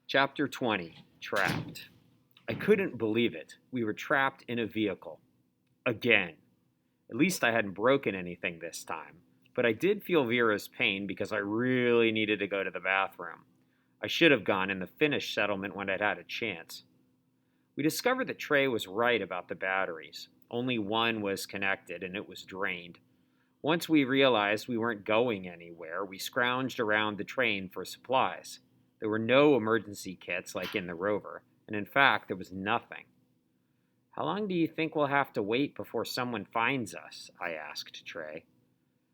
Chapter 20, Trapped. I couldn't believe it. We were trapped in a vehicle. Again. At least I hadn't broken anything this time. But I did feel Vera's pain because I really needed to go to the bathroom. I should have gone in the Finnish settlement when I'd had a chance. We discovered that Trey was right about the batteries. Only one was connected, and it was drained. Once we realized we weren't going anywhere, we scrounged around the train for supplies. There were no emergency kits like in the rover, and in fact, there was nothing. "How long do you think we'll have to wait before someone finds us?" I asked Trey.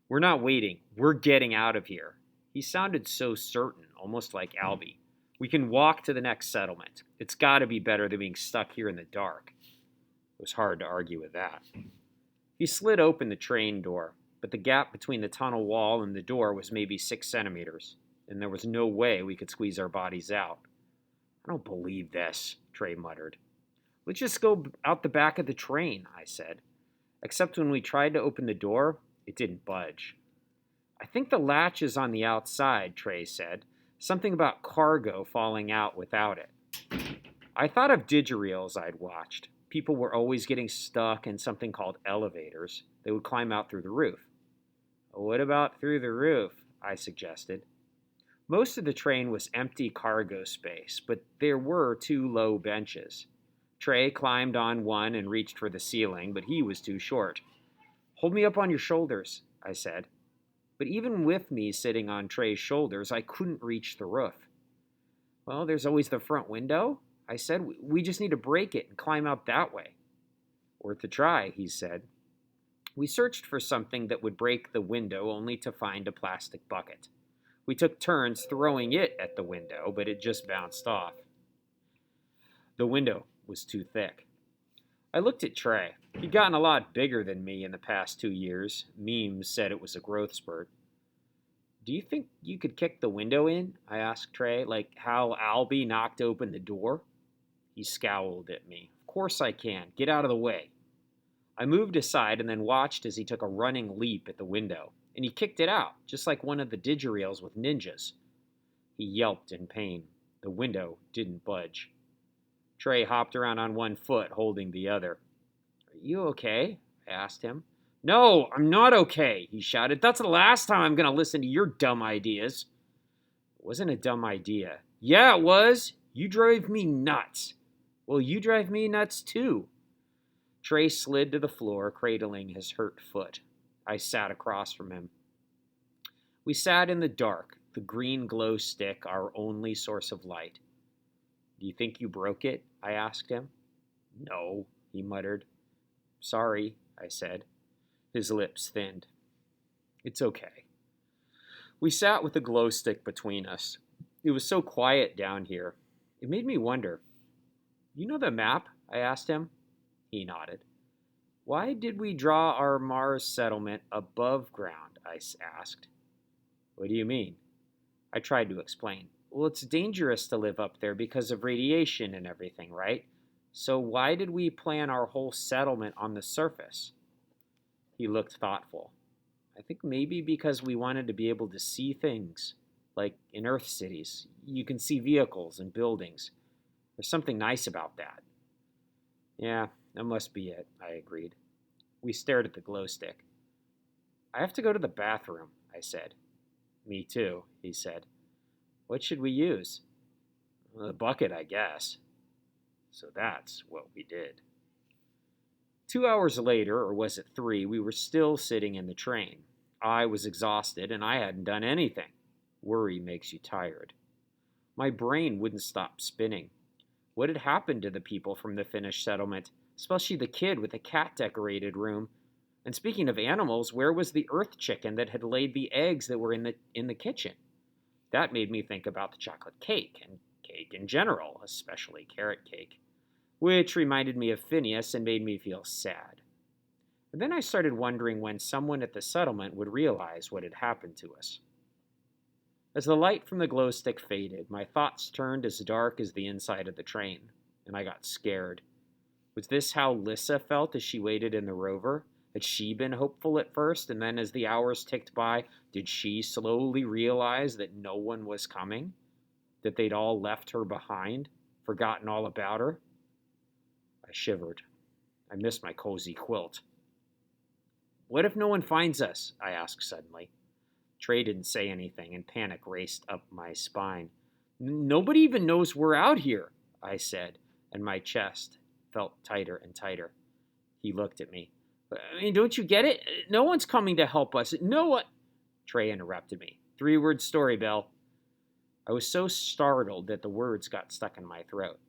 "We're not waiting. We're getting out of here." He sounded so certain, almost like Albie. "We can walk to the next settlement. It's got to be better than being stuck here in the dark." It was hard to argue with that. He slid open the train door, but the gap between the tunnel wall and the door was maybe 6 centimeters, and there was no way we could squeeze our bodies out. "I don't believe this," Trey muttered. "Let's just go out the back of the train," I said. Except when we tried to open the door, it didn't budge. "I think the latch is on the outside," Trey said. "Something about cargo falling out without it." I thought of digireels I'd watched. People were always getting stuck in something called elevators. They would climb out through the roof. "What about through the roof?" I suggested. Most of the train was empty cargo space, but there were 2 low benches. Trey climbed on one and reached for the ceiling, but he was too short. "Hold me up on your shoulders," I said. But even with me sitting on Trey's shoulders, I couldn't reach the roof. "Well, there's always the front window," I said. "We just need to break it and climb out that way." "Worth a try," he said. We searched for something that would break the window, only to find a plastic bucket. We took turns throwing it at the window, but it just bounced off. The window was too thick. I looked at Trey. He'd gotten a lot bigger than me in the past 2 years. Memes said it was a growth spurt. "Do you think you could kick the window in?" I asked Trey, "like how Albie knocked open the door?" He scowled at me. "Of course I can. Get out of the way." I moved aside and then watched as he took a running leap at the window, and he kicked it out, just like one of the digireels with ninjas. He yelped in pain. The window didn't budge. Trey hopped around on one foot, holding the other. "Are you okay?" I asked him. "No, I'm not okay," he shouted. "That's the last time I'm going to listen to your dumb ideas." "It wasn't a dumb idea." "Yeah, it was. You drove me nuts." "Well, you drive me nuts too." Trey slid to the floor, cradling his hurt foot. I sat across from him. We sat in the dark, the green glow stick our only source of light. "Do you think you broke it?" I asked him. "No," he muttered. "Sorry," I said. His lips thinned. "It's okay." We sat with the glow stick between us. It was so quiet down here. It made me wonder. "You know the map?" I asked him. He nodded. "Why did we draw our Mars settlement above ground?" I asked. "What do you mean?" I tried to explain. "Well, it's dangerous to live up there because of radiation and everything, right? So why did we plan our whole settlement on the surface?" He looked thoughtful. "I think maybe because we wanted to be able to see things. Like in Earth cities, you can see vehicles and buildings. There's something nice about that." "Yeah, that must be it," I agreed. We stared at the glow stick. "I have to go to the bathroom," I said. "Me too," he said. "What should we use?" "The bucket, I guess." So that's what we did. 2 hours later, or was it 3, we were still sitting in the train. I was exhausted, and I hadn't done anything. Worry makes you tired. My brain wouldn't stop spinning. What had happened to the people from the Finnish settlement, especially the kid with the cat-decorated room? And speaking of animals, where was the earth chicken that had laid the eggs that were in the kitchen? That made me think about the chocolate cake, and cake in general, especially carrot cake, which reminded me of Phineas and made me feel sad. And then I started wondering when someone at the settlement would realize what had happened to us. As the light from the glow stick faded, my thoughts turned as dark as the inside of the train, and I got scared. Was this how Lissa felt as she waited in the rover? Had she been hopeful at first, and then as the hours ticked by, did she slowly realize that no one was coming? That they'd all left her behind, forgotten all about her? I shivered. I missed my cozy quilt. What if no one finds us? I asked suddenly. Trey didn't say anything, and panic raced up my spine. Nobody even knows we're out here, I said, and my chest felt tighter and tighter. He looked at me. I mean, don't you get it? No one's coming to help us. No one. Trey interrupted me. 3-word story, Belle. I was so startled that the words got stuck in my throat.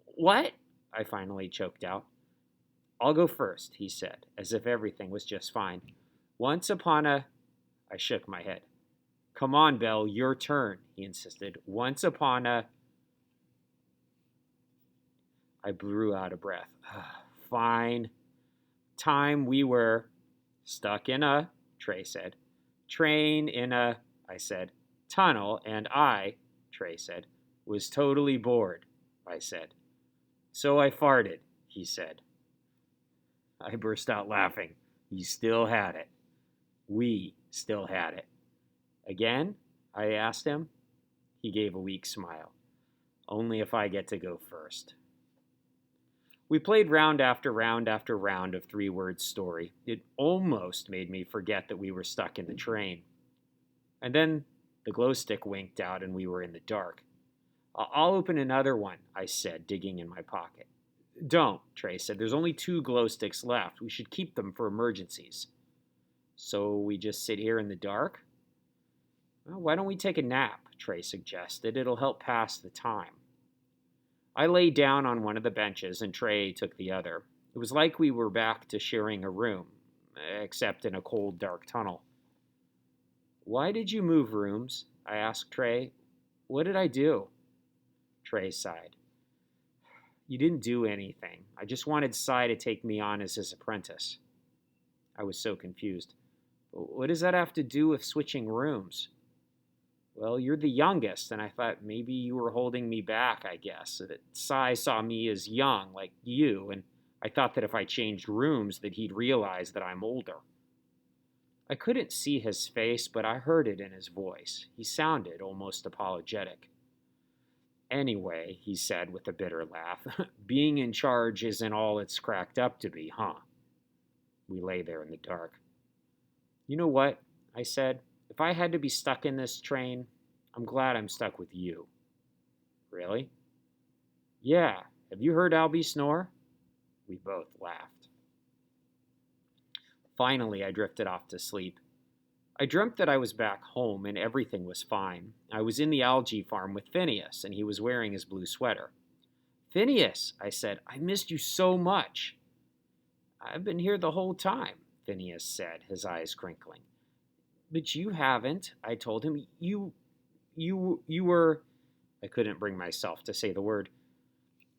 What? I finally choked out. I'll go first, he said, as if everything was just fine. Once upon a... I shook my head. Come on, Belle, your turn, he insisted. Once upon a... I blew out of breath. Fine. Time we were stuck in a, Trey said. Train in a, I said. Tunnel, and I, Trey said, was totally bored, I said. So I farted, he said. I burst out laughing. He still had it. We still had it. Again? I asked him. He gave a weak smile. Only if I get to go first. We played round after round after round of 3-word story. It almost made me forget that we were stuck in the train. And then the glow stick winked out and we were in the dark. I'll open another one, I said, digging in my pocket. Don't, Trey said. There's only 2 glow sticks left. We should keep them for emergencies. So we just sit here in the dark? Well, why don't we take a nap, Trey suggested. It'll help pass the time. I lay down on one of the benches and Trey took the other. It was like we were back to sharing a room, except in a cold, dark tunnel. Why did you move rooms? I asked Trey. What did I do? Trey sighed. You didn't do anything. I just wanted Cy to take me on as his apprentice. I was so confused. What does that have to do with switching rooms? Well, you're the youngest, and I thought maybe you were holding me back, I guess, so that Cy saw me as young, like you, and I thought that if I changed rooms that he'd realize that I'm older. I couldn't see his face, but I heard it in his voice. He sounded almost apologetic. Anyway, he said with a bitter laugh, being in charge isn't all it's cracked up to be, huh? We lay there in the dark. You know what? I said. If I had to be stuck in this train, I'm glad I'm stuck with you. Really? Yeah. Have you heard Albie snore? We both laughed. Finally, I drifted off to sleep. I dreamt that I was back home and everything was fine. I was in the algae farm with Phineas, and he was wearing his blue sweater. Phineas, I said, I missed you so much. I've been here the whole time, Phineas said, his eyes crinkling. But you haven't, I told him. You were... I couldn't bring myself to say the word.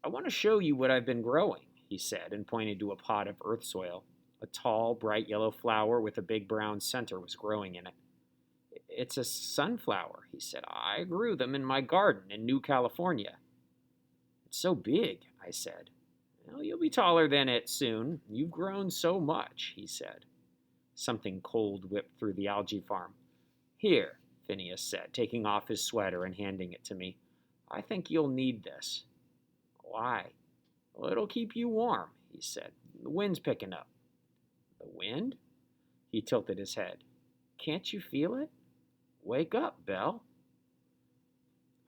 I want to show you what I've been growing, he said, and pointed to a pot of earth soil. A tall, bright yellow flower with a big brown center was growing in it. It's a sunflower, he said. I grew them in my garden in New California. It's so big, I said. Well, you'll be taller than it soon. You've grown so much, he said. Something cold whipped through the algae farm. Here, Phineas said, taking off his sweater and handing it to me. I think you'll need this. Why? Well, it'll keep you warm, he said. The wind's picking up. The wind? He tilted his head. Can't you feel it? Wake up, Belle.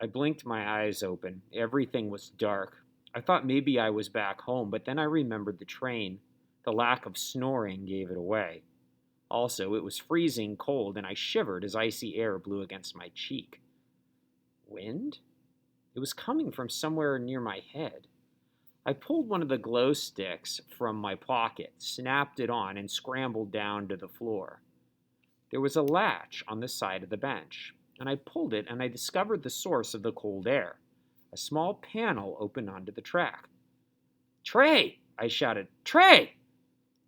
I blinked my eyes open. Everything was dark. I thought maybe I was back home, but then I remembered the train. The lack of snoring gave it away. Also, it was freezing cold, and I shivered as icy air blew against my cheek. Wind? It was coming from somewhere near my head. I pulled one of the glow sticks from my pocket, snapped it on, and scrambled down to the floor. There was a latch on the side of the bench, and I pulled it, and I discovered the source of the cold air. A small panel opened onto the track. Trey! I shouted. Trey!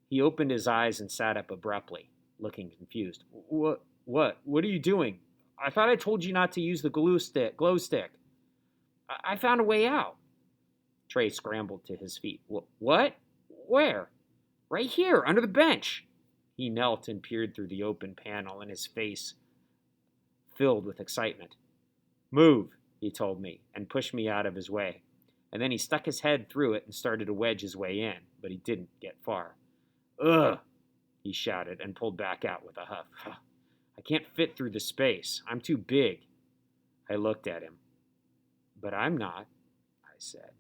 He opened his eyes and sat up abruptly, looking confused. What are you doing? I thought I told you not to use the glow stick. I found a way out. Trey scrambled to his feet. What? Where? Right here, under the bench. He knelt and peered through the open panel, and his face filled with excitement. Move, he told me, and pushed me out of his way. And then he stuck his head through it and started to wedge his way in, but he didn't get far. Ugh, he shouted and pulled back out with a huff. I can't fit through the space. I'm too big. I looked at him. But I'm not, I said.